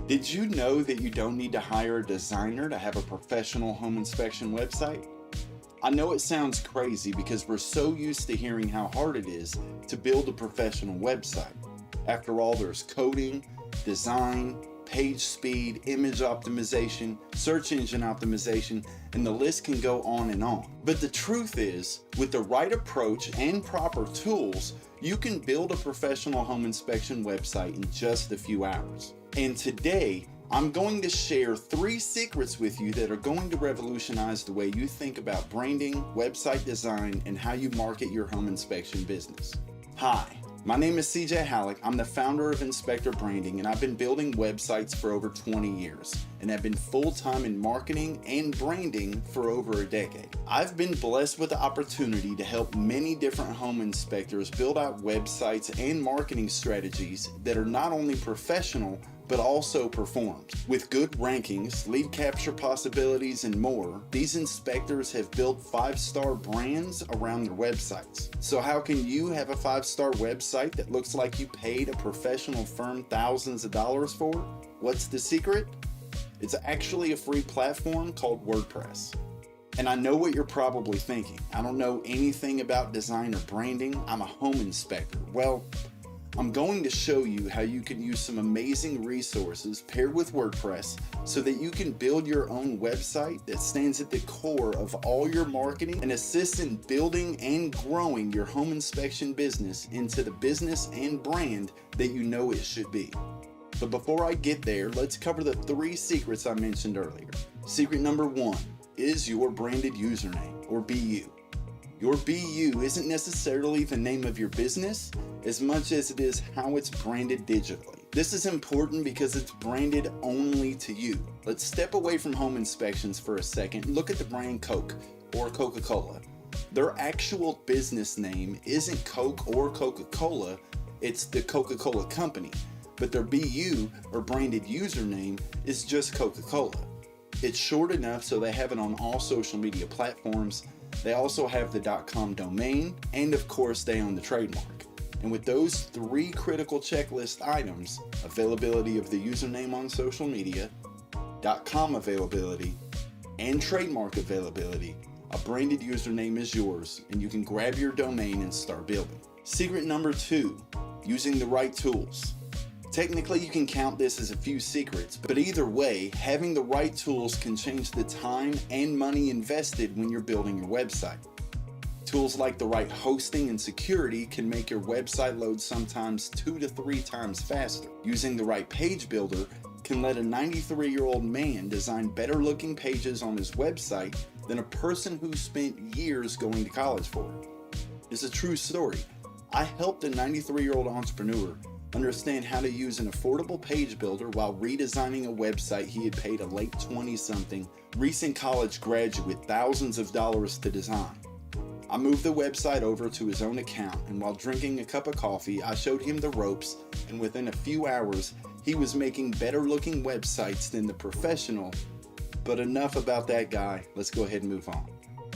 Did you know that you don't need to hire a designer to have a professional home inspection website? I know it sounds crazy because we're so used to hearing how hard it is to build a professional website. After all, there's coding, design, page speed, image optimization, search engine optimization, and the list can go on and on. But the truth is, with the right approach and proper tools, you can build a professional home inspection website in just a few hours. And today, I'm going to share 3 secrets with you that are going to revolutionize the way you think about branding, website design, and how you market your home inspection business. Hi, my name is CJ Halleck. I'm the founder of Inspector Branding, and I've been building websites for over 20 years and have been full-time in marketing and branding for over a decade. I've been blessed with the opportunity to help many different home inspectors build out websites and marketing strategies that are not only professional, but also performed. With good rankings, lead capture possibilities, and more, these inspectors have built 5-star brands around their websites. So how can you have a 5-star website that looks like you paid a professional firm thousands of dollars for? What's the secret? It's actually a free platform called WordPress. And I know what you're probably thinking. I don't know anything about design or branding. I'm a home inspector. Well, I'm going to show you how you can use some amazing resources paired with WordPress so that you can build your own website that stands at the core of all your marketing and assists in building and growing your home inspection business into the business and brand that you know it should be. But before I get there, let's cover the 3 secrets I mentioned earlier. Secret number 1 is your branded username, or BU. Your BU isn't necessarily the name of your business as much as it is how it's branded digitally. This is important because it's branded only to you. Let's step away from home inspections for a second and look at the brand Coke or Coca-Cola. Their actual business name isn't Coke or Coca-Cola, it's the Coca-Cola Company, but their BU or branded username is just Coca-Cola. It's short enough so they have it on all social media platforms. They also have the .com domain, and of course they own the trademark. And with those 3 critical checklist items, availability of the username on social media, .com availability, and trademark availability, a branded username is yours, and you can grab your domain and start building. Secret number 2, using the right tools. Technically, you can count this as a few secrets, but either way, having the right tools can change the time and money invested when you're building your website. Tools like the right hosting and security can make your website load sometimes 2 to 3 times faster. Using the right page builder can let a 93-year-old man design better looking pages on his website than a person who spent years going to college for it. It's a true story. I helped a 93-year-old entrepreneur understand how to use an affordable page builder while redesigning a website he had paid a late 20-something recent college graduate thousands of dollars to design. I moved the website over to his own account, and while drinking a cup of coffee, I showed him the ropes, and within a few hours, he was making better looking websites than the professional. But enough about that guy, let's go ahead and move on.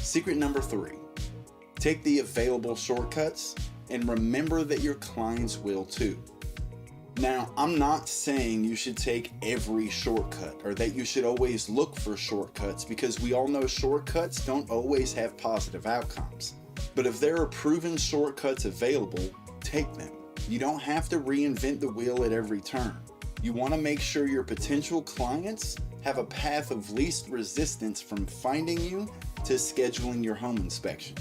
Secret number 3, take the available shortcuts and remember that your clients will too. Now, I'm not saying you should take every shortcut or that you should always look for shortcuts, because we all know shortcuts don't always have positive outcomes. But if there are proven shortcuts available, take them. You don't have to reinvent the wheel at every turn. You want to make sure your potential clients have a path of least resistance from finding you to scheduling your home inspection.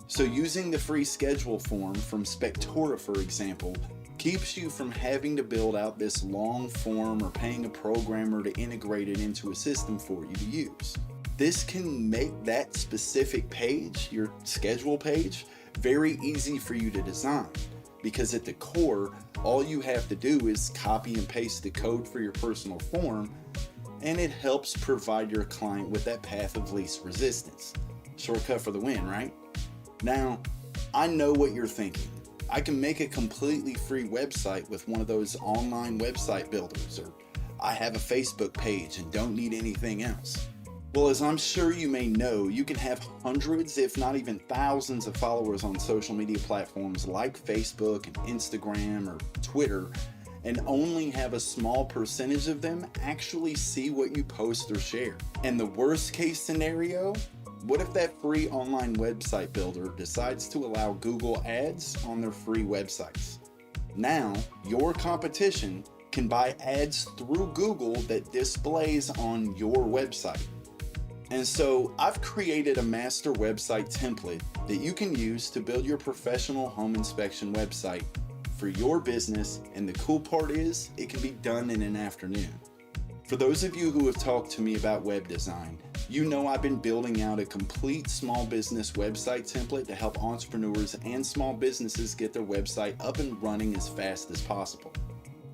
So using the free schedule form from Spectora, for example, keeps you from having to build out this long form or paying a programmer to integrate it into a system for you to use. This can make that specific page, your schedule page, very easy for you to design, because at the core, all you have to do is copy and paste the code for your personal form, and it helps provide your client with that path of least resistance. Shortcut for the win, right? Now, I know what you're thinking. I can make a completely free website with one of those online website builders, or I have a Facebook page and don't need anything else. Well, as I'm sure you may know, you can have hundreds, if not even thousands of followers on social media platforms like Facebook and Instagram or Twitter, and only have a small percentage of them actually see what you post or share. And the worst case scenario, what if that free online website builder decides to allow Google ads on their free websites? Now, your competition can buy ads through Google that displays on your website. And so I've created a master website template that you can use to build your professional home inspection website for your business, and the cool part is it can be done in an afternoon. For those of you who have talked to me about web design, you know I've been building out a complete small business website template to help entrepreneurs and small businesses get their website up and running as fast as possible.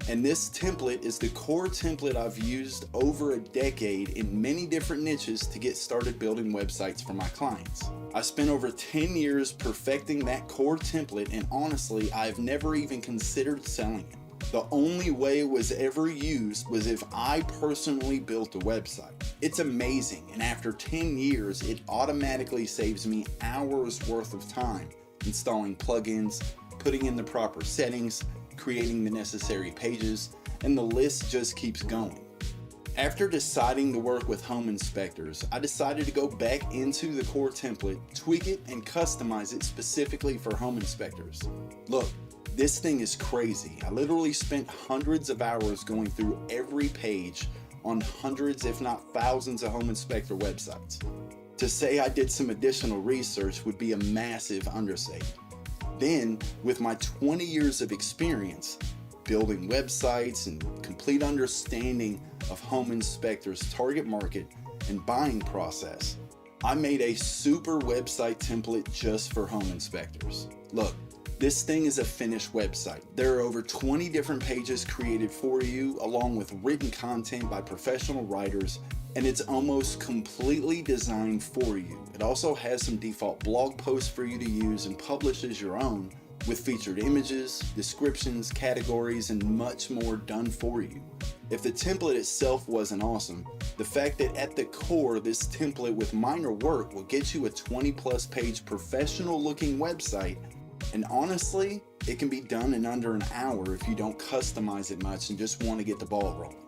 And this template is the core template I've used over a decade in many different niches to get started building websites for my clients. I spent over 10 years perfecting that core template, and honestly, I've never even considered selling it. The only way it was ever used was if I personally built a website. It's amazing, and after 10 years, it automatically saves me hours worth of time installing plugins, putting in the proper settings, creating the necessary pages, and the list just keeps going. After deciding to work with home inspectors, I decided to go back into the core template, tweak it, and customize it specifically for home inspectors. Look, this thing is crazy. I literally spent hundreds of hours going through every page on hundreds, if not thousands, of home inspector websites. To say I did some additional research would be a massive understatement. Then, with my 20 years of experience building websites and complete understanding of home inspectors' target market and buying process, I made a super website template just for home inspectors. Look, this thing is a finished website. There are over 20 different pages created for you, along with written content by professional writers, and it's almost completely designed for you. It also has some default blog posts for you to use and publish as your own, with featured images, descriptions, categories, and much more done for you. If the template itself wasn't awesome, the fact that at the core this template with minor work will get you a 20+ page professional looking website, and honestly, it can be done in under an hour if you don't customize it much and just want to get the ball rolling.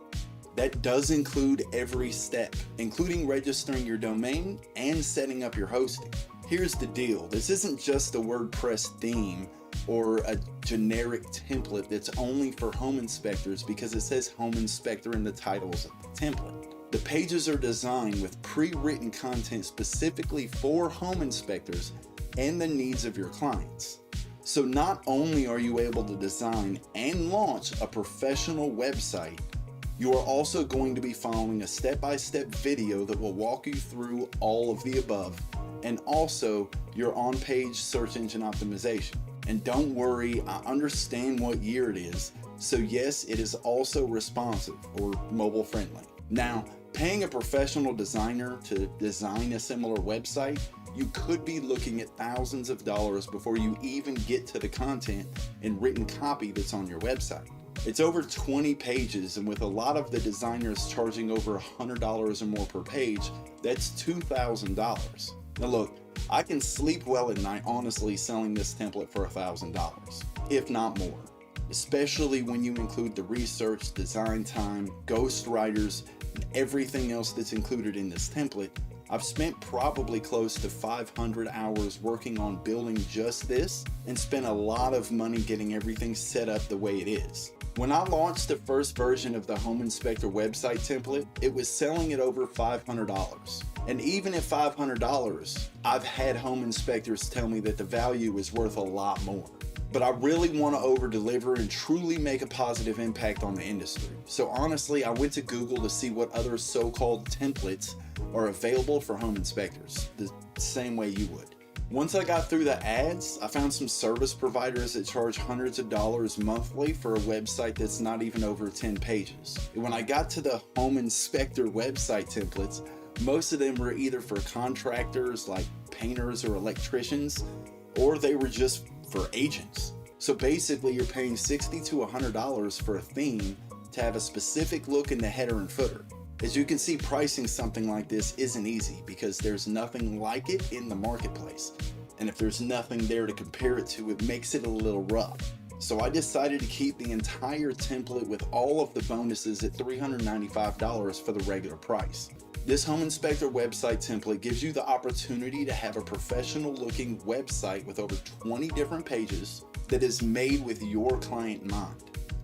That does include every step, including registering your domain and setting up your hosting. Here's the deal, this isn't just a WordPress theme or a generic template that's only for home inspectors because it says home inspector in the titles of the template. The pages are designed with pre-written content specifically for home inspectors and the needs of your clients. So not only are you able to design and launch a professional website, you are also going to be following a step-by-step video that will walk you through all of the above, and also your on-page search engine optimization. And don't worry, I understand what year it is, so yes, it is also responsive or mobile friendly. Now, paying a professional designer to design a similar website, you could be looking at thousands of dollars before you even get to the content and written copy that's on your website. It's over 20 pages, and with a lot of the designers charging over $100 or more per page, that's $2,000. Now look, I can sleep well at night honestly selling this template for $1,000, if not more, especially when you include the research, design time, ghost writers, and everything else that's included in this template. I've spent probably close to 500 hours working on building just this and spent a lot of money getting everything set up the way it is. When I launched the first version of the Home Inspector website template, it was selling at over $500. And even at $500, I've had home inspectors tell me that the value is worth a lot more. But I really want to over deliver and truly make a positive impact on the industry. So honestly, I went to Google to see what other so-called templates are available for home inspectors, the same way you would. Once I got through the ads, I found some service providers that charge hundreds of dollars monthly for a website that's not even over 10 pages. And when I got to the home inspector website templates, most of them were either for contractors like painters or electricians, or they were just for agents. So basically you're paying $60 to $100 for a theme to have a specific look in the header and footer. As you can see, pricing something like this isn't easy because there's nothing like it in the marketplace. And if there's nothing there to compare it to, it makes it a little rough. So I decided to keep the entire template with all of the bonuses at $395 for the regular price. This home inspector website template gives you the opportunity to have a professional looking website with over 20 different pages that is made with your client in mind.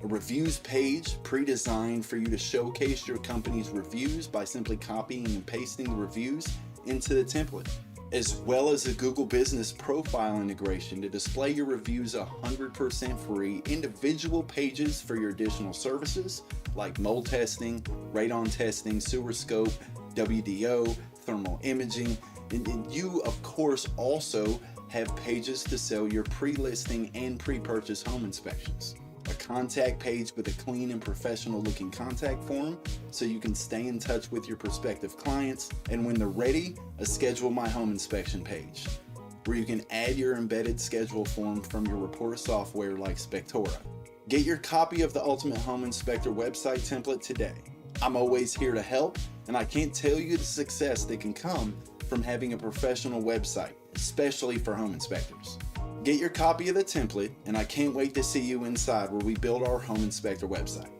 A reviews page pre-designed for you to showcase your company's reviews by simply copying and pasting the reviews into the template, as well as a Google Business Profile integration to display your reviews 100% free, individual pages for your additional services like mold testing, radon testing, sewer scope, WDO, thermal imaging, and you of course also have pages to sell your pre-listing and pre-purchase home inspections. A contact page with a clean and professional looking contact form so you can stay in touch with your prospective clients, and when they're ready, a schedule my home inspection page where you can add your embedded schedule form from your Reporter software like Spectora. Get your copy of the Ultimate Home Inspector website template today. I'm always here to help, and I can't tell you the success that can come from having a professional website, especially for home inspectors. Get your copy of the template, and I can't wait to see you inside where we build our home inspector website.